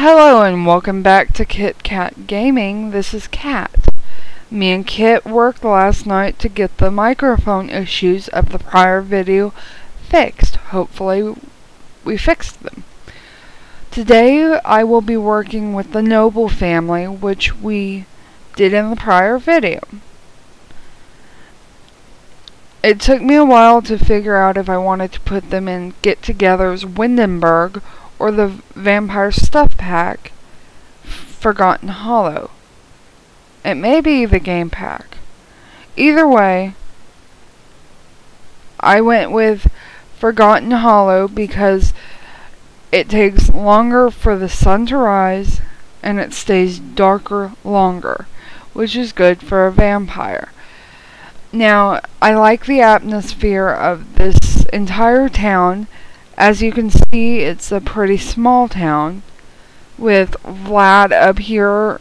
Hello and welcome back to Kit Kat Gaming. This is Kat. Me and Kit worked last night to get the microphone issues of the prior video fixed. Hopefully we fixed them. Today I will be working with the Noble family, which we did in the prior video. It took me a while to figure out if I wanted to put them in Get-Together's Windenburg or the Vampire Stuff Pack, Forgotten Hollow. It may be the game pack. Either way, I went with Forgotten Hollow because it takes longer for the sun to rise and it stays darker longer, which is good for a vampire. Now, I like the atmosphere of this entire town. As you can see, it's a pretty small town with Vlad up here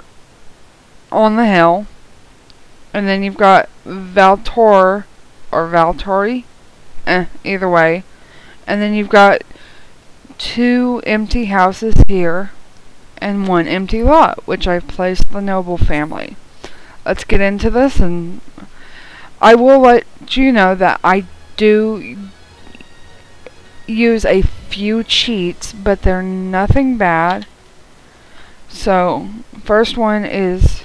on the hill. And then you've got Valtor, or Valtori, either way. And then you've got 2 empty houses here and 1 empty lot, which I've placed the Noble family. Let's get into this, and I will let you know that I do use a few cheats, but they're nothing bad. So, first one is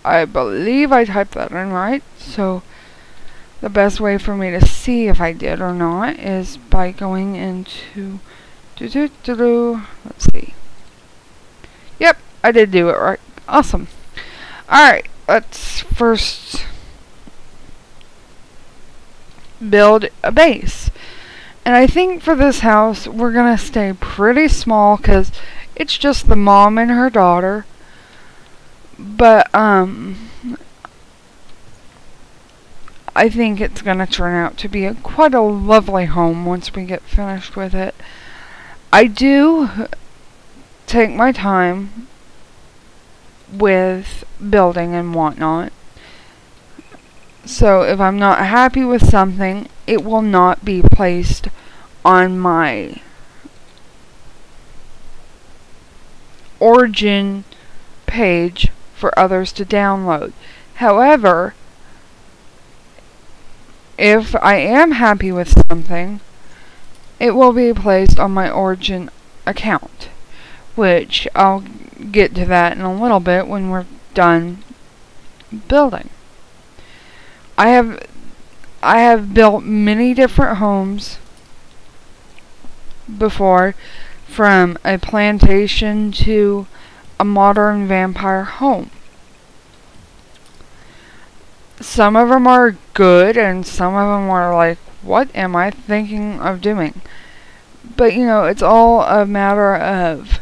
I believe I typed that in right, so the best way for me to see if I did or not is by going into let's see. Yep, I did do it right. Awesome. Alright, let's first build a base. And I think for this house, we're going to stay pretty small because it's just the mom and her daughter. But, I think it's going to turn out to be quite a lovely home once we get finished with it. I do take my time with building and whatnot. So if I'm not happy with something, it will not be placed on my origin page for others to download. However, if I am happy with something, it will be placed on my origin account, which I'll get to that in a little bit when we're done building. I have built many different homes before, from a plantation to a modern vampire home. Some of them are good and some of them are like, what am I thinking of doing? But you know, it's all a matter of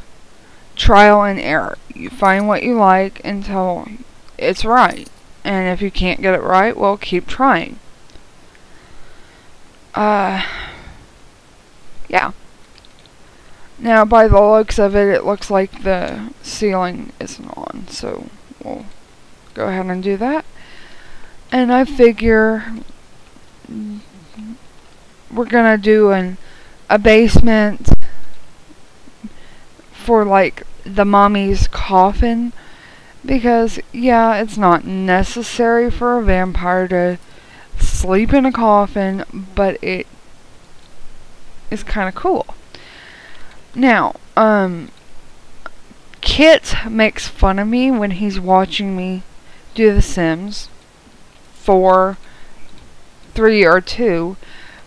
trial and error. You find what you like until it's right. And if you can't get it right, well, keep trying. Yeah. Now, by the looks of it, it looks like the ceiling isn't on. So, we'll go ahead and do that. And I figure we're gonna do a basement for like the mommy's coffin, because yeah, it's not necessary for a vampire to sleep in a coffin, but it is kind of cool. Now, Kit makes fun of me when he's watching me do The Sims 4, 3, or 2,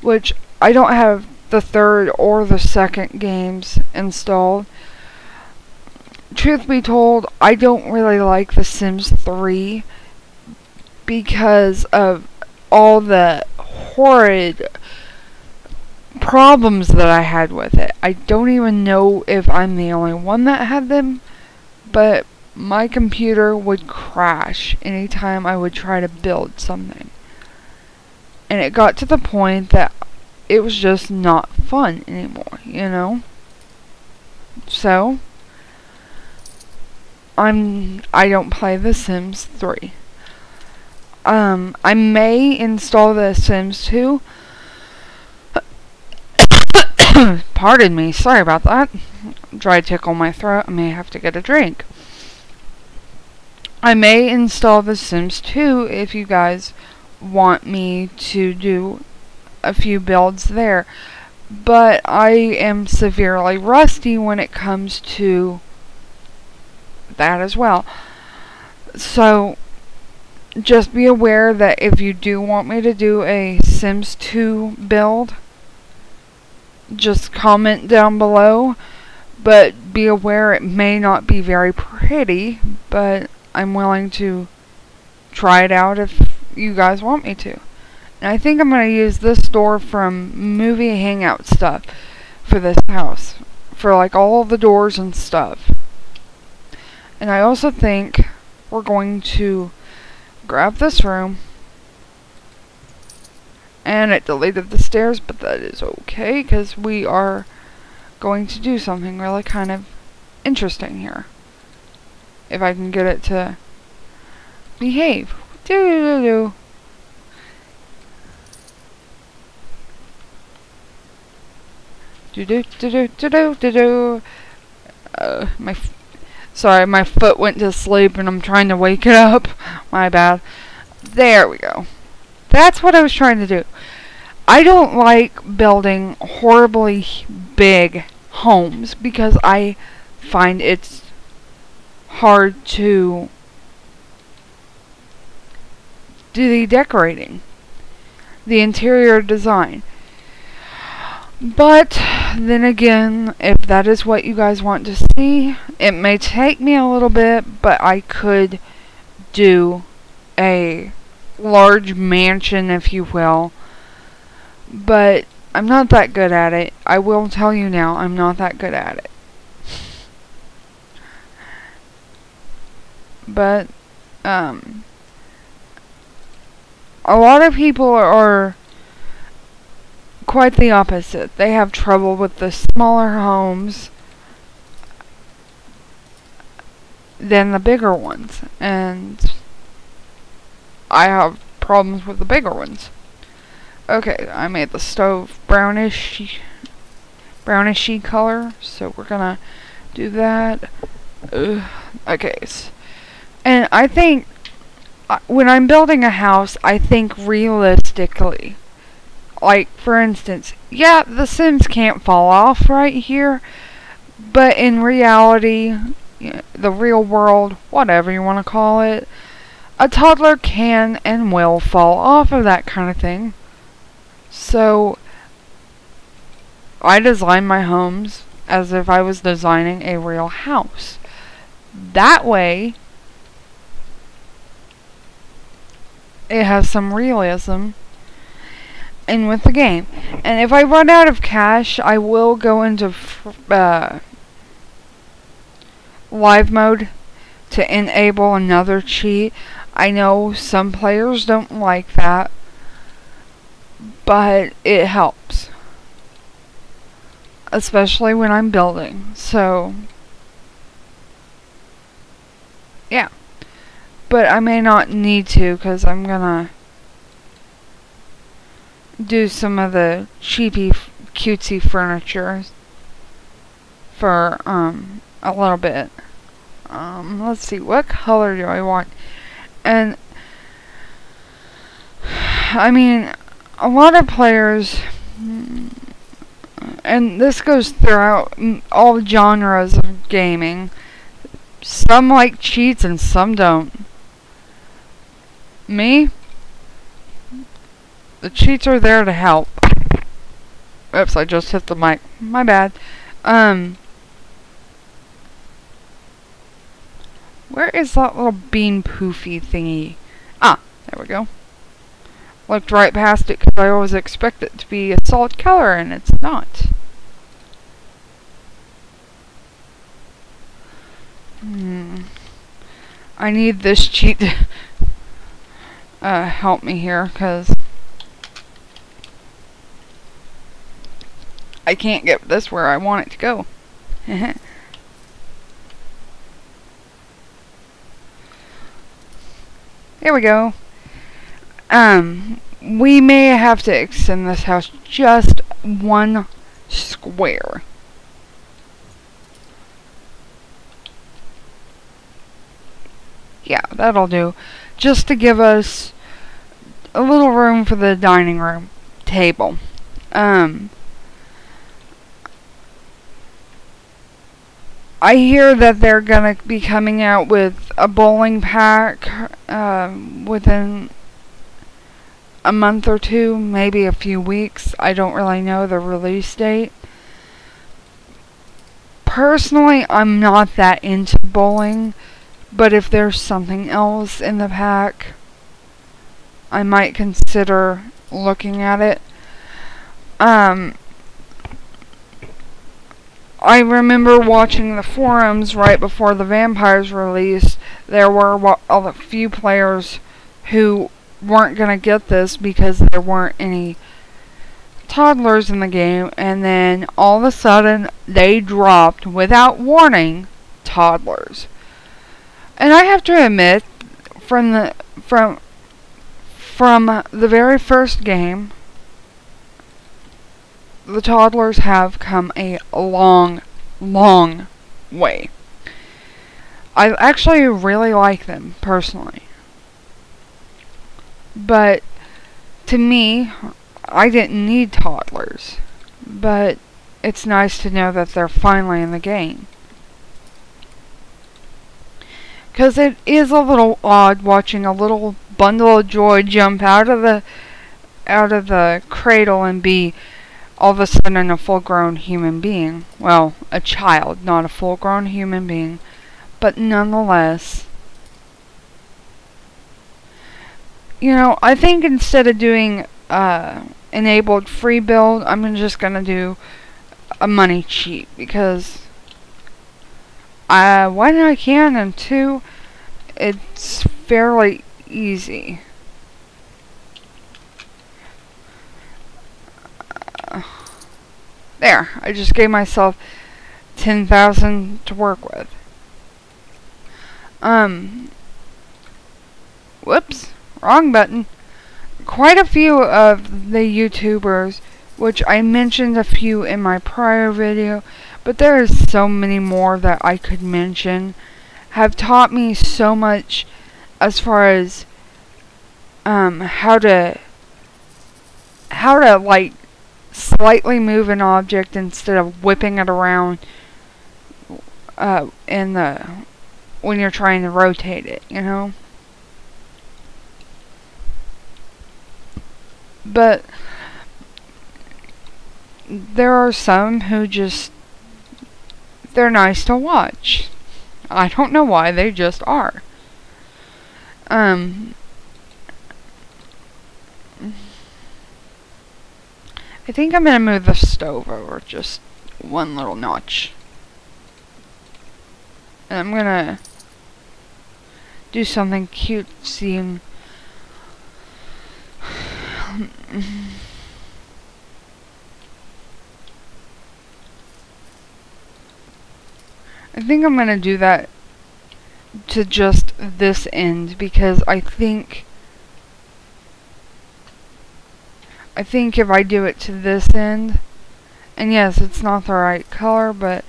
which I don't have the 3rd or the 2nd games installed. Truth be told, I don't really like The Sims 3 because of all the horrid problems that I had with it. I don't even know if I'm the only one that had them, but my computer would crash anytime I would try to build something. And it got to the point that it was just not fun anymore, you know? So, I don't play The Sims 3. I may install The Sims 2. Pardon me, sorry about that. Dry tickle my throat. I may have to get a drink. I may install The Sims 2 if you guys want me to do a few builds there. But I am severely rusty when it comes to that as well. So just be aware that if you do want me to do a Sims 2 build, just comment down below. But be aware it may not be very pretty, but I'm willing to try it out if you guys want me to. And I think I'm going to use this door from Movie Hangout stuff for this house. For like all the doors and stuff. And I also think we're going to grab this room. And it deleted the stairs, but that is okay because we are going to do something really kind of interesting here. If I can get it to behave. Do-do-do-do. Do-do-do-do-do-do-do. Sorry, my foot went to sleep and I'm trying to wake it up. My bad. There we go. That's what I was trying to do. I don't like building horribly big homes because I find it's hard to do the decorating, the interior design. But then again, if that is what you guys want to see, it may take me a little bit, but I could do a large mansion, if you will. But I'm not that good at it. I will tell you now, I'm not that good at it. But a lot of people are quite the opposite. They have trouble with the smaller homes than the bigger ones, and I have problems with the bigger ones. Okay, I made the stove brownishy color, so we're gonna do that. Okay, and I think when I'm building a house, I think realistically. Like, for instance, yeah, the Sims can't fall off right here, but in reality, the real world, whatever you want to call it, a toddler can and will fall off of that kind of thing. So, I design my homes as if I was designing a real house. That way, it has some realism in with the game. And if I run out of cash, I will go into live mode to enable another cheat. I know some players don't like that, but it helps, especially when I'm building. So yeah, but I may not need to because I'm gonna do some of the cheapy cutesy furniture for a little bit. Let's see, what color do I want? And I mean, a lot of players, and this goes throughout all genres of gaming, some like cheats and some don't. Me, the cheats are there to help. Oops, I just hit the mic. My bad. Where is that little bean poofy thingy? Ah, there we go. Looked right past it because I always expect it to be a solid color and it's not. I need this cheat to help me here because I can't get this where I want it to go. Here we go. We may have to extend this house just 1 square. Yeah, that'll do. Just to give us a little room for the dining room table. I hear that they're gonna be coming out with a bowling pack within a month or two, maybe a few weeks. I don't really know the release date. Personally, I'm not that into bowling, but if there's something else in the pack, I might consider looking at it. I remember watching the forums right before the Vampires release. There were a few players who weren't going to get this because there weren't any toddlers in the game, and then all of a sudden they dropped, without warning, toddlers. And I have to admit, from the very first game, the toddlers have come a long, long way. I actually really like them, personally. But, to me, I didn't need toddlers. But, it's nice to know that they're finally in the game. Because it is a little odd watching a little bundle of joy jump out of the cradle and be all of a sudden a full-grown human being. Well, a child, not a full-grown human being. But nonetheless, you know, I think instead of doing enabled free build, I'm just going to do a money cheat. Because, one, I can, and two, it's fairly easy. There, I just gave myself 10,000 to work with. Whoops, wrong button. Quite a few of the YouTubers, which I mentioned a few in my prior video, but there is so many more that I could mention, have taught me so much as far as how to like slightly move an object instead of whipping it around when you're trying to rotate it, you know. But there are some who just, they're nice to watch. I don't know why, they just are. I think I'm going to move the stove over just one little notch. And I'm going to do something cutesy and I think I'm going to do that to just this end, because I think if I do it to this end, and yes, it's not the right color, but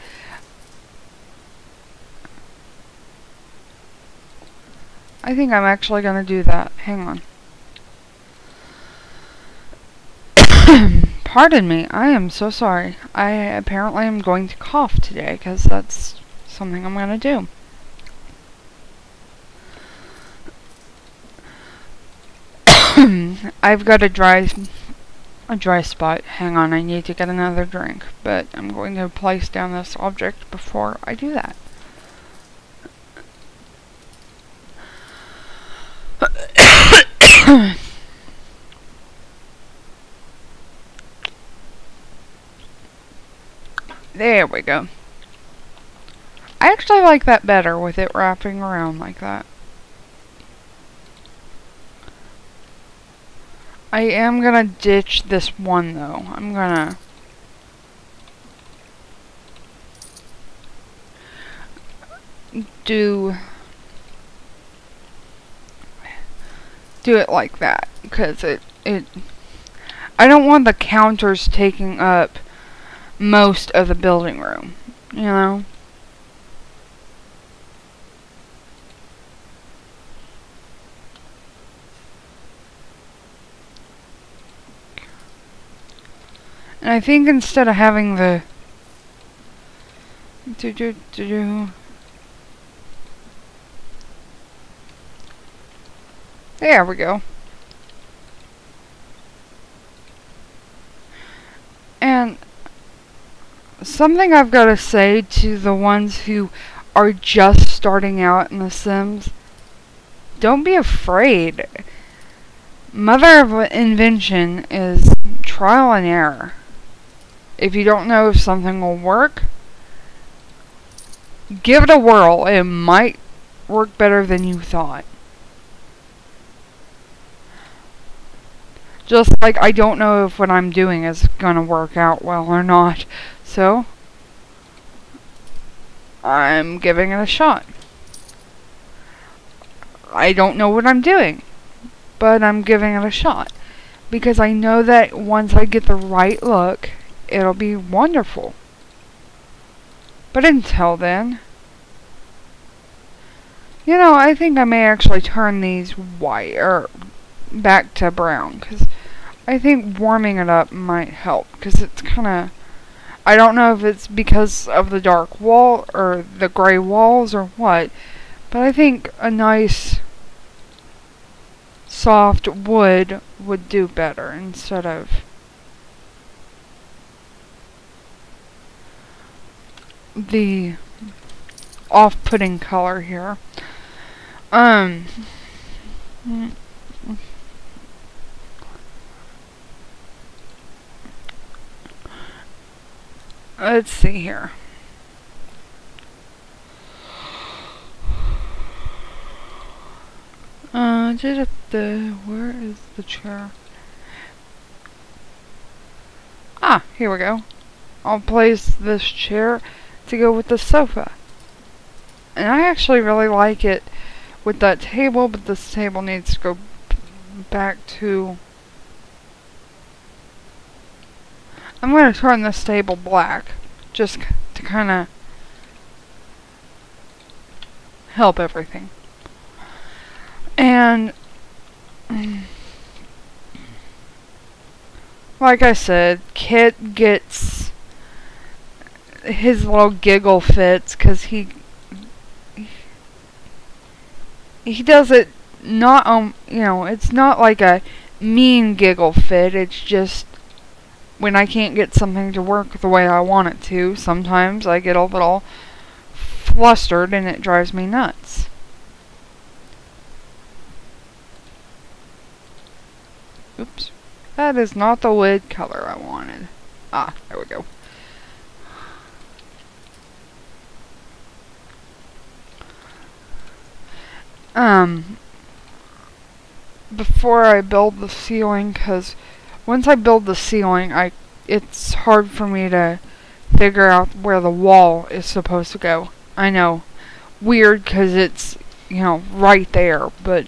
I think I'm actually going to do that. Hang on. Pardon me, I am so sorry. I apparently am going to cough today, because that's something I'm going to do. I've got a dry spot. Hang on, I need to get another drink, but I'm going to place down this object before I do that. There we go. I actually like that better with it wrapping around like that. I am gonna ditch this one though. I'm gonna do it like that. because I don't want the counters taking up most of the building room, you know? And I think instead of having the there we go. And something I've got to say to the ones who are just starting out in The Sims, don't be afraid. Mother of invention is trial and error. If you don't know if something will work, give it a whirl. It might work better than you thought. Just like I don't know if what I'm doing is gonna work out well or not. So, I'm giving it a shot. I don't know what I'm doing, but I'm giving it a shot. Because I know that once I get the right look, it'll be wonderful. But until then, you know, I think I may actually turn these white, or back to brown, because I think warming it up might help, because it's kind of, I don't know if it's because of the dark wall, or the gray walls, or what, but I think a nice soft wood would do better, instead of the off-putting color here. Let's see here. Where is the chair? Ah, here we go. I'll place this chair to go with the sofa. And I actually really like it with that table, but this table needs to go back to... I'm going to turn this table black, just to kind of help everything. And like I said, Kit gets his little giggle fits because he does it not you know, it's not like a mean giggle fit. It's just when I can't get something to work the way I want it to, sometimes I get a little flustered and it drives me nuts. Oops. That is not the wood color I wanted. Ah, there we go. Before I build the ceiling, because once I build the ceiling, it's hard for me to figure out where the wall is supposed to go. I know, weird, because it's, you know, right there, but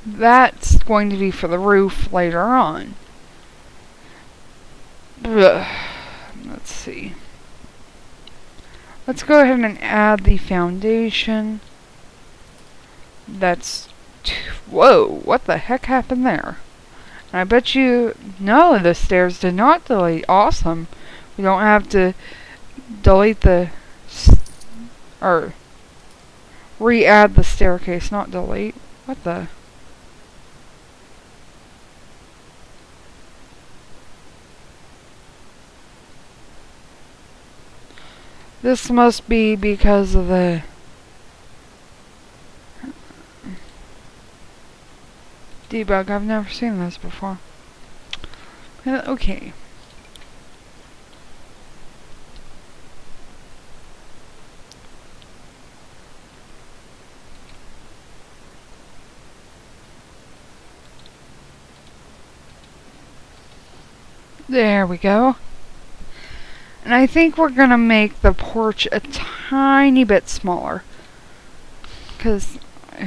that's going to be for the roof later on. Ugh. Let's see. Let's go ahead and add the foundation. That's... Whoa, what the heck happened there? And I bet you... No, the stairs did not delete. Awesome. We don't have to delete the... Or... re-add the staircase, not delete. What the... This must be because of the... debug. I've never seen this before. Okay. There we go. And I think we're gonna make the porch a tiny bit smaller, because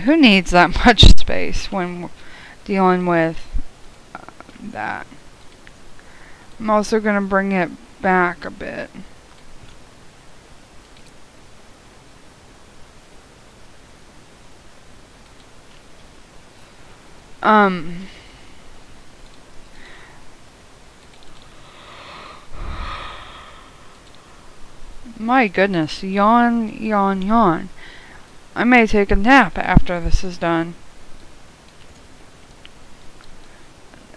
Who needs that much space when dealing with that? I'm also going to bring it back a bit. My goodness, yawn, yawn, yawn. I may take a nap after this is done.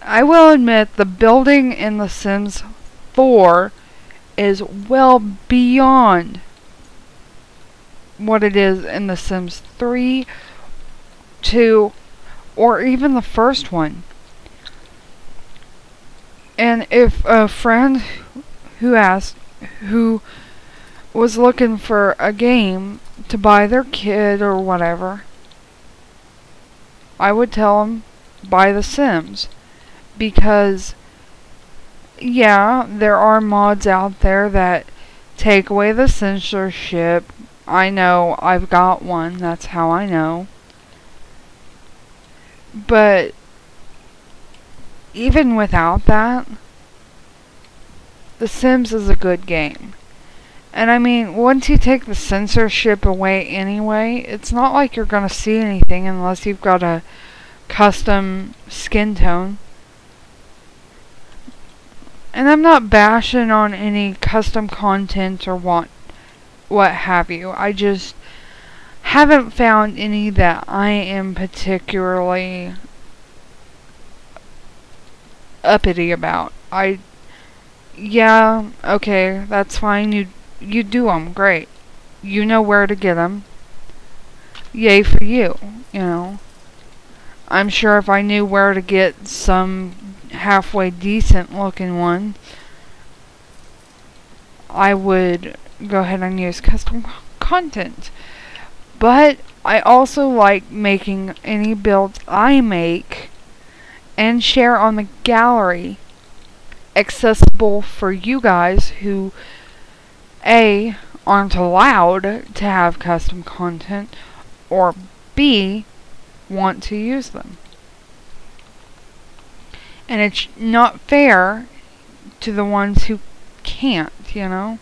I will admit the building in The Sims 4 is well beyond what it is in The Sims 3, 2, or even the first one. And if a friend who was looking for a game to buy their kid or whatever, I would tell them, buy The Sims. Because, yeah, there are mods out there that take away the censorship. I know, I've got one, that's how I know. But even without that, The Sims is a good game. And I mean, once you take the censorship away anyway, it's not like you're gonna see anything unless you've got a custom skin tone. And I'm not bashing on any custom content or what have you. I just haven't found any that I am particularly uppity about. Yeah, okay, that's fine. You do them, great. You know where to get them. Yay for you, you know. I'm sure if I knew where to get some halfway decent looking one, I would go ahead and use custom content. But I also like making any builds I make and share on the gallery accessible for you guys who A, aren't allowed to have custom content, or B, want to use them. And it's not fair to the ones who can't, you know?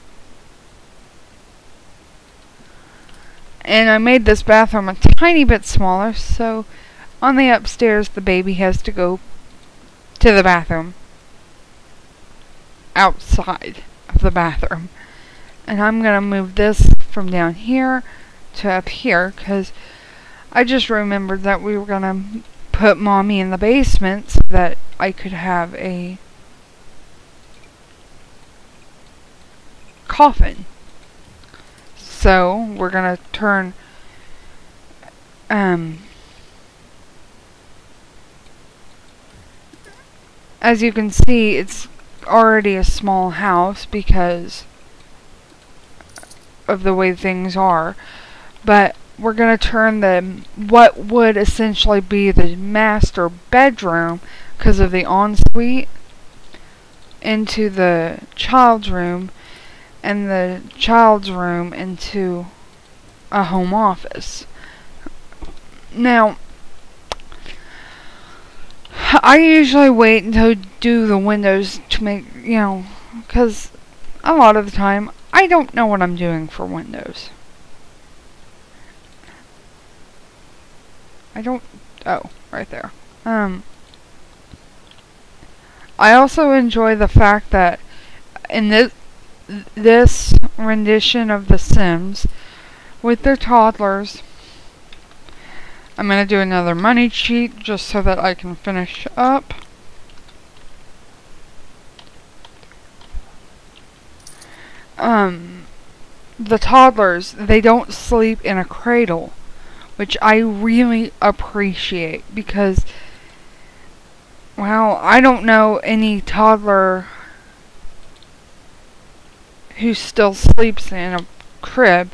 And I made this bathroom a tiny bit smaller, so on the upstairs the baby has to go to the bathroom outside of the bathroom. And I'm gonna move this from down here to up here, because I just remembered that we were gonna put Mommy in the basement so that I could have a coffin. So we're gonna turn as you can see, it's already a small house because of the way things are, but we're gonna turn what would essentially be the master bedroom, because of the ensuite, into the child's room, and the child's room into a home office. Now, I usually wait until I do the windows to make, you know, because a lot of the time I don't know what I'm doing for windows. Oh, right there. I also enjoy the fact that in this rendition of The Sims, with their toddlers, I'm going to do another money cheat just so that I can finish up. The toddlers, they don't sleep in a cradle, which I really appreciate, because, well, I don't know any toddler who still sleeps in a crib.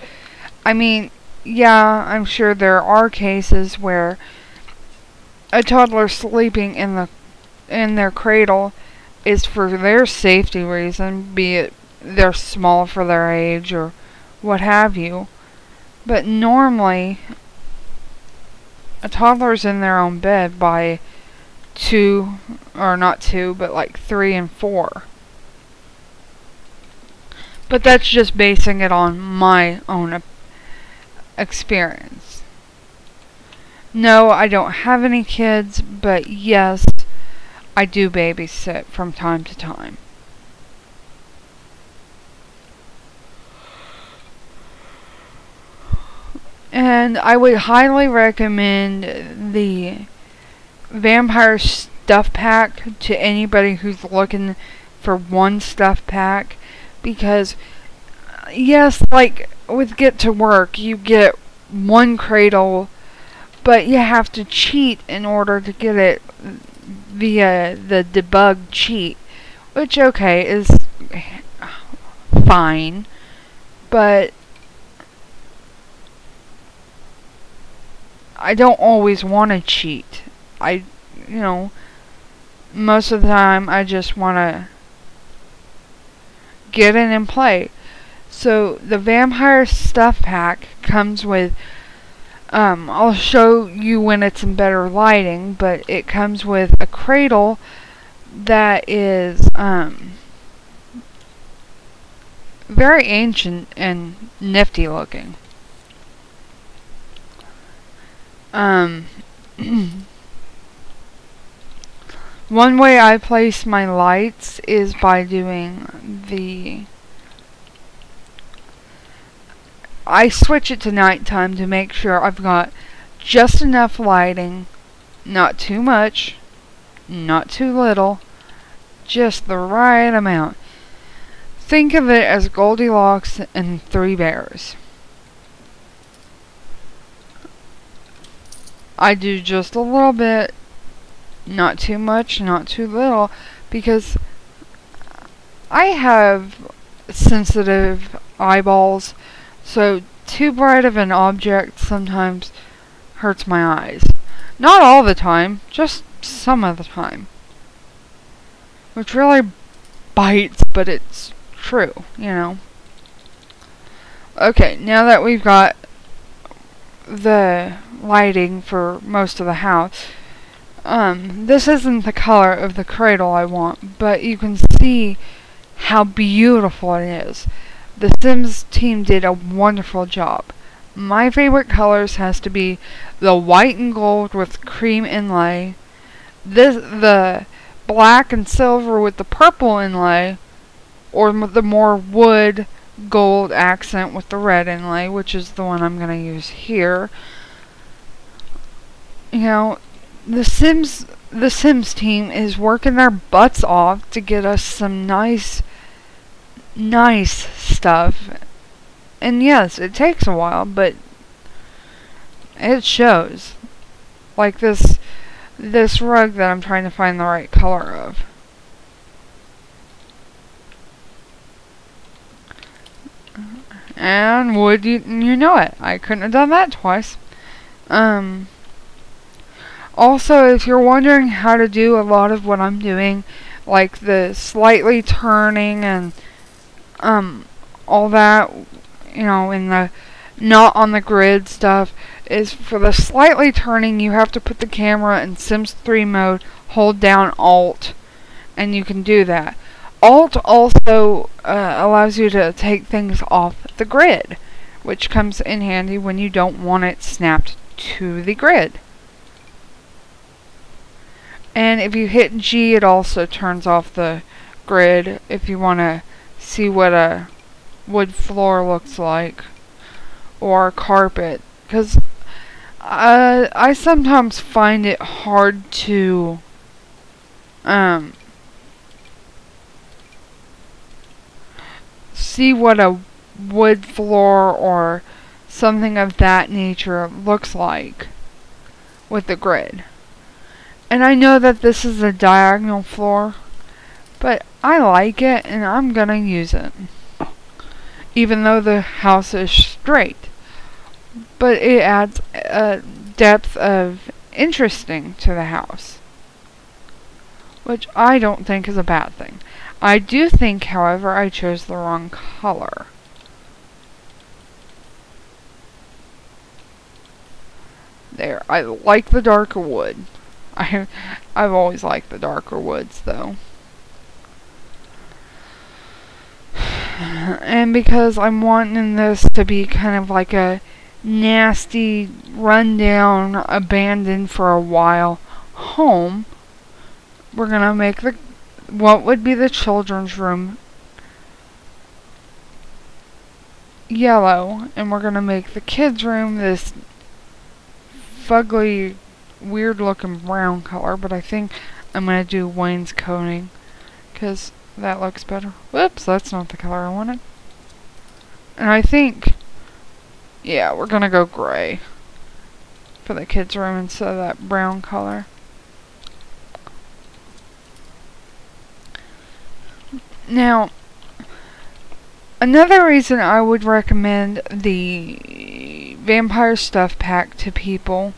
I mean, yeah, I'm sure there are cases where a toddler sleeping in their cradle is for their safety reason, be it they're small for their age or what have you. But normally, a toddler's in their own bed by 2, or not 2, but like 3 and 4. But that's just basing it on my own experience. No, I don't have any kids, but yes, I do babysit from time to time. And I would highly recommend the Vampire Stuff Pack to anybody who's looking for one stuff pack, because yes, like with Get to Work, you get one cradle, but you have to cheat in order to get it via the debug cheat, which okay is fine, but I don't always want to cheat. Most of the time I just want to get in and play. So the Vampire Stuff Pack comes with, I'll show you when it's in better lighting, but it comes with a cradle that is very ancient and nifty looking. One way I place my lights is by doing I switch it to nighttime to make sure I've got just enough lighting, not too much, not too little, just the right amount. Think of it as Goldilocks and Three Bears. I do just a little bit, not too much, not too little, because I have sensitive eyeballs, so too bright of an object sometimes hurts my eyes. Not all the time, just some of the time. Which really bites, but it's true, Okay, now that we've got the lighting for most of the house, this isn't the color of the cradle I want, but you can see how beautiful it is. The Sims team did a wonderful job. My favorite colors has to be the white and gold with cream inlay, the black and silver with the purple inlay, or the more wood gold accent with the red inlay, which is the one I'm going to use here. The Sims team is working their butts off to get us some nice stuff. And yes, it takes a while, but it shows. Like this rug that I'm trying to find the right color of. And would you know it? I couldn't have done that twice. Also, if you're wondering how to do a lot of what I'm doing, like the slightly turning and all that, in the not on the grid stuff, is for the slightly turning you have to put the camera in Sims 3 mode, hold down Alt, and you can do that. Alt also allows you to take things off the grid, which comes in handy when you don't want it snapped to the grid. And if you hit G, it also turns off the grid if you want to see what a wood floor looks like, or a carpet, because I sometimes find it hard to see what a wood floor or something of that nature looks like with the grid. And I know that this is a diagonal floor, but I like it and I'm gonna use it, even though the house is straight. But it adds a depth of interesting to the house, which I don't think is a bad thing. I do think, however, I chose the wrong color. there. I like the darker wood. I've always liked the darker woods though. And because I'm wanting this to be kind of like a nasty, rundown, abandoned for a while home, we're gonna make what would be the children's room yellow, and we're gonna make the kids' room this fugly, weird looking brown color, but I think I'm gonna do wainscoting because that looks better. Whoops, that's not the color I wanted. And I think, yeah, we're gonna go gray for the kids' room instead of that brown color. Now, another reason I would recommend the Vampire Stuff Pack to people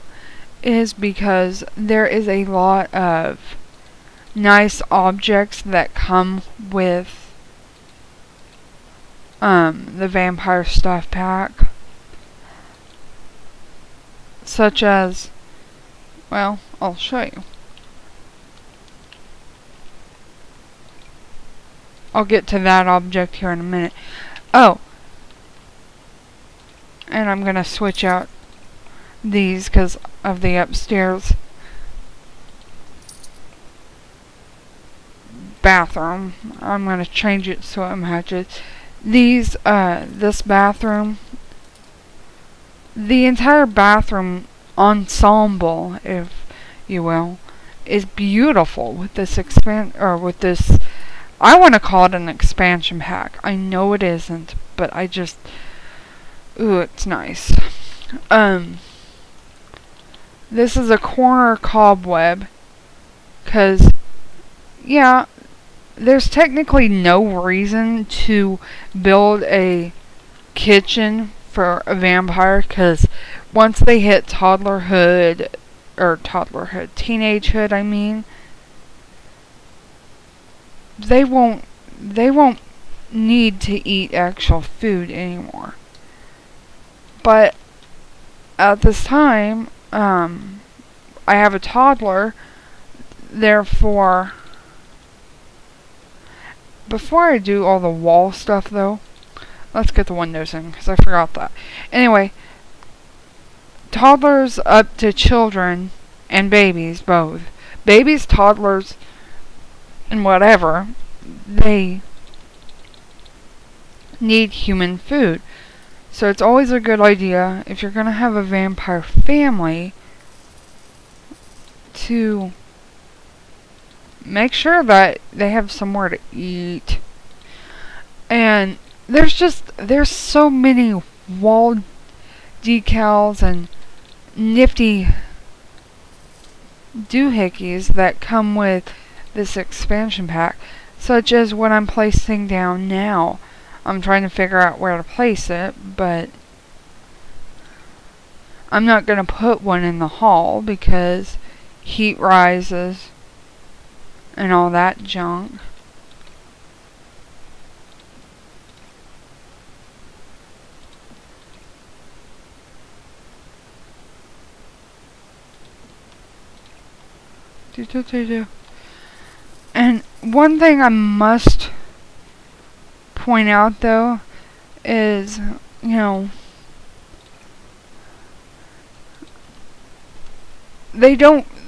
is because there is a lot of nice objects that come with the Vampire Stuff Pack. Such as, well, I'll show you. I'll get to that object here in a minute. Oh, and I'm gonna switch out these because of the upstairs bathroom. I'm gonna change it so it matches. This bathroom, the entire bathroom ensemble, if you will, is beautiful with this I want to call it an expansion pack. I know it isn't, but ooh, it's nice. This is a corner cobweb, because, yeah, there's technically no reason to build a kitchen for a vampire, because once they hit teenagehood, I mean, they won't need to eat actual food anymore. But at this time, I have a toddler, therefore, before I do all the wall stuff though, let's get the windows in, because I forgot that. Anyway, toddlers up to children, and babies, both. Babies, toddlers, and whatever, they need human food. So it's always a good idea, if you're going to have a vampire family, to make sure that they have somewhere to eat. And there's so many wall decals and nifty doohickeys that come with this expansion pack, such as what I'm placing down now. I'm trying to figure out where to place it, but I'm not going to put one in the hall because heat rises and all that junk. And one thing I must point out though is,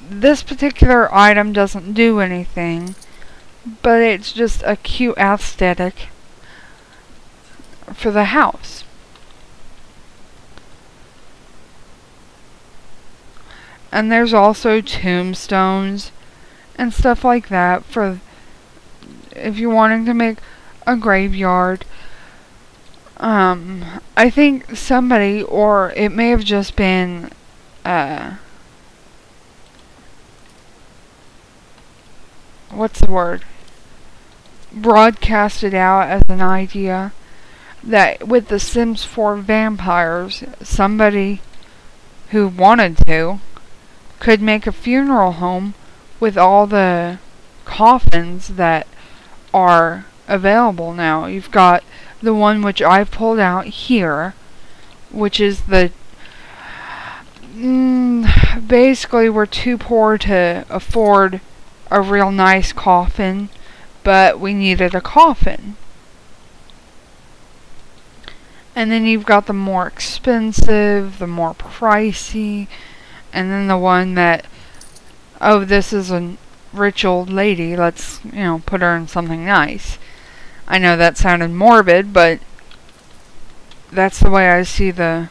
this particular item doesn't do anything, but it's just a cute aesthetic for the house. And there's also tombstones and stuff like that for if you're wanting to make a graveyard. I think somebody, or it may have just been what's the word? Broadcasted out as an idea that with the Sims 4 vampires, somebody who wanted to could make a funeral home with all the coffins that are available now. You've got the one which I've pulled out here, which is the Basically, we're too poor to afford a real nice coffin, but we needed a coffin. And then you've got the more expensive, the more pricey, and then the one that, oh, this is a rich old lady, let's, put her in something nice. I know that sounded morbid, but that's the way I see the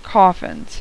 coffins.